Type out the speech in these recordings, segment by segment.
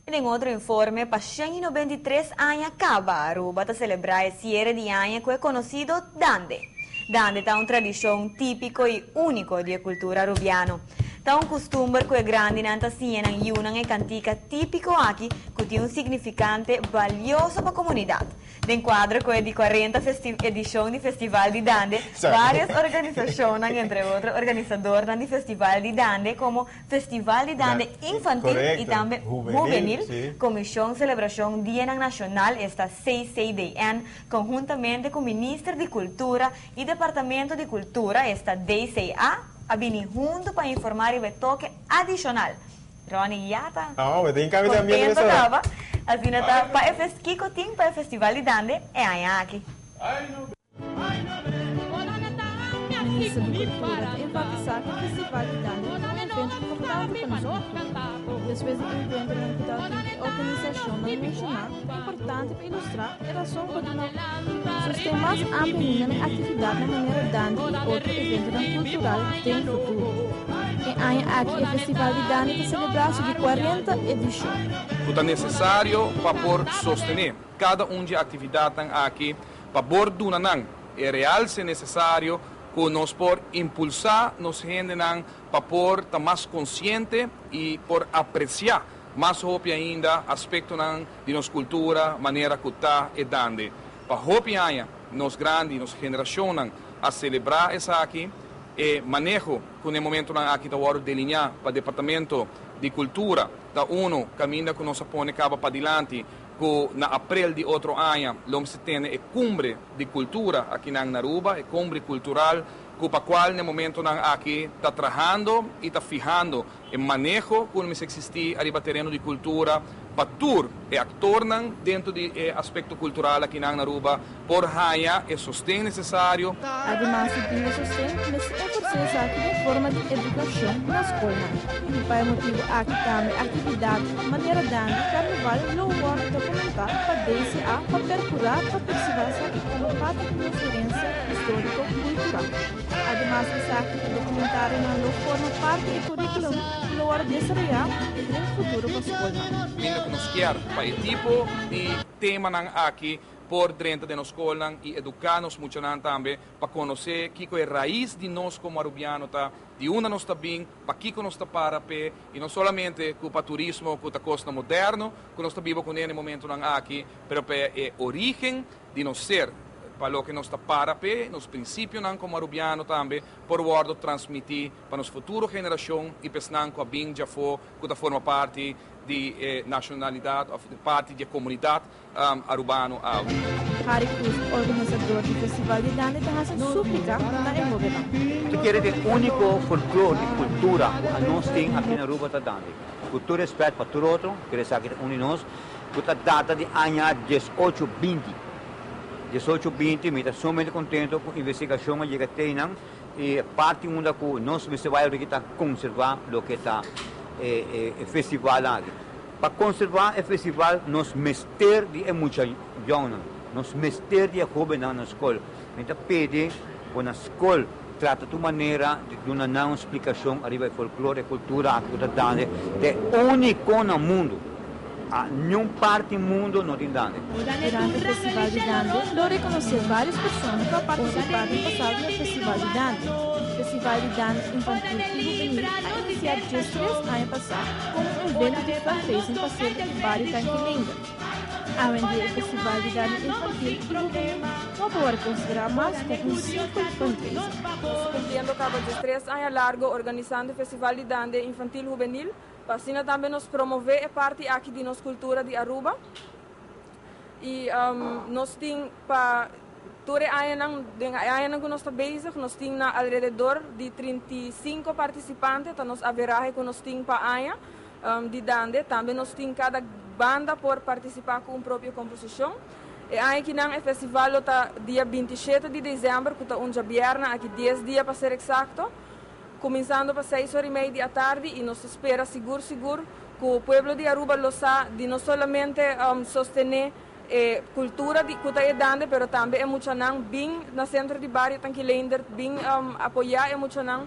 Em outro informe, para 193 anos acaba, Aruba está celebrar esse cierre de ano que é conhecido Dande. Dande é uma tradição típica e única da cultura arubiana. É um costume que é grande na cena e uma cantica típico aqui que tem um significante valioso para a comunidade. De quadro que é de 40 edição do Festival de Dande, várias organizações, entre outras, organizadores do Festival de Dande, como Festival de Dande Infantil e também Juvenil, Comissão de Celebração Dia Nacional, esta CCDN, conjuntamente com o Ministro de Cultura e Departamento de Cultura, esta DCA, a vir junto para informar e toque adicional. Ronnie já está contento, estava. Assim, para Kiko tem para o Festival de Dande, é aqui. Ministro da Cultura enfatizar que o Festival de Dande é um evento importante para nós. Depois do evento, a organização nacional é importante para ilustrar a razão por os temas ampliam a atividade da maneira Dande e outro evento cultural tem futuro. Aqui o Festival de Dande está celebrando de 40 edições. É necessário para sostener cada de atividade aqui para bordunar é real se necessário que nós por impulsar nos gente para por estar mais consciente e por apreciar mais hope ainda aspecto de nossa cultura, maneira que está e dande. Para hope ainda nos grandes, nos geração a celebrar essa aqui e manejo que no momento aqui está hora delinear para o departamento de cultura da UNO caminha que nós põe acaba para adiante que na abril de outro ano vamos ter a cumbre de cultura aqui na Aruba, a cumbre cultural que para qual no momento aqui está trabalhando e está fijando o manejo que nos existe arriba terreno de cultura para tour e actor dentro do aspecto cultural aqui na Aruba por raia e sustento necessário. Además, tem sustento nesse aqui de forma de educação na escola. E para o motivo aqui também atividade maneira dando carnaval não pode documentar para DCA para percurar para perceber como parte de referência histórico-cultural. Además, aqui documentário não forma parte do currículo e não hora de desarrollar no futuro para a escola. Que nos quer para o tipo de tema aqui por dentro da nossa escola e educar-nos muito também para conhecer que é a raiz de nós como arubiano de onde nós está bem, para que nós está para pé e não somente para o turismo, para a costa moderno, que nós está vivo com ele no momento aqui, mas para a origem de nós ser, para o que nós está para pé, nos princípios como arubiano também, por o transmitir para as futuras gerações e pensar que a bem já foi, que forma parte de nacionalidade, parte da comunidade arubano. Harry Cruz, organizador do Festival de Dande, está súplica na envolvimento. Tu quer dizer, o único folclore e cultura que nós temos aqui na Aruba está Dande. Cultura respeito para todo outro, quer dizer que um de nós, que está data de ano 1820. 1820, me está somente contente com a investigação que chega tem e parte onde que nós vai conservar o que está o festival aqui. Para conservar o festival, nós mestre de muita jovens, nós mestre de jovens na escola. Então, pede que na escola trata de maneira de dar uma explicação arriba do folclore e cultura que está dando, é único no mundo. A nenhuma parte do mundo não tem dando. Durante o Festival de Dande, eu reconheci várias pessoas que participaram no passado no Festival de Dande. O Festival de Dande Infantil e Juvenil a iniciar just 3 anos passados com um evento de fundraising para ser de vários tanques. Além do Festival de Dande Infantil e Juvenil, não pode considerar mais como um simples fundraising. Cumprindo cabo de 3 anos largo organizando o Festival de Dande Infantil e Juvenil, para assim também nos promover a parte aqui de nossa cultura de Aruba. E nós temos para todo ano que nós estamos bezig, nós temos alrededor de 35 participantes, então nós haverá que nós temos para ano de Dande, também nós temos cada banda por participar com a própria composição. E aí que o festival está dia 27 de dezembro, que está um viernes, aqui 10 dias para ser exato. Começando para 6h30 da tarde e nos espera seguro que o povo de Aruba lo sa de não somente sostener a cultura de que está dando, mas também é muito não bem na centro de barrio tanque lender bem apoiar é muito não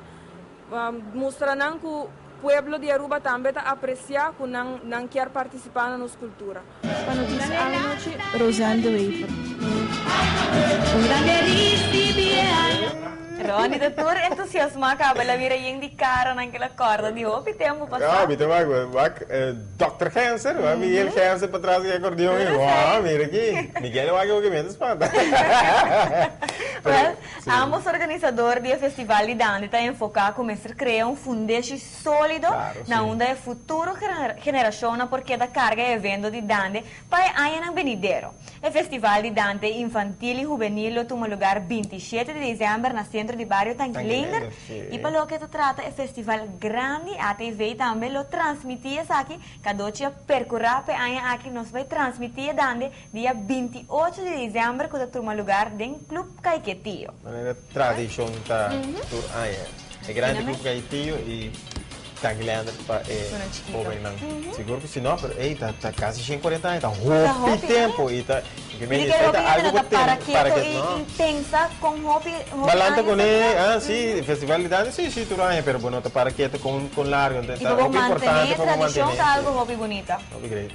mostrar não que pueblo de Aruba também está apreciar que não quer participar na nossa cultura. Para notícia à noite, Rosane de Wefer. Ronnie, doutor, entusiasma ka ba lamira yung di cara naquela corda de hopi tempo Ja, passado? weet je wat? Dr. Genser, Miguel Genser para trás do acordeão. Mira aqui. Miguel vai que me espanta. Well, ambos organizadores do Festival de Dança estão enfocados como criar um fundamento sólido na onda de futuro geração porque da carga de evento de dança para anos venidero. O Festival de Dança Infantil e Juvenil toma lugar 27 de dezembro no centro de bairro Tanquilander e para o que se trata é festival grande, a TV também lo transmitia aqui, cada dia percorrer para aqui nós vai transmitir dança dia 28 de dezembro que toma lugar em Club Caiquetillo. Maneira tradição tá tur é grande clube Caiquetillo e Tanquilander para jovem não. Seguro que se não, tá quase 140 anos, tá roupa tempo e tá algo para que intensa com hobby. Balanta com ele, sim, festival de dança, sim, tudo aí, pero bueno, para que com largo, então é importante para manter a tradição, tá algo hobby bonita. Hobby great.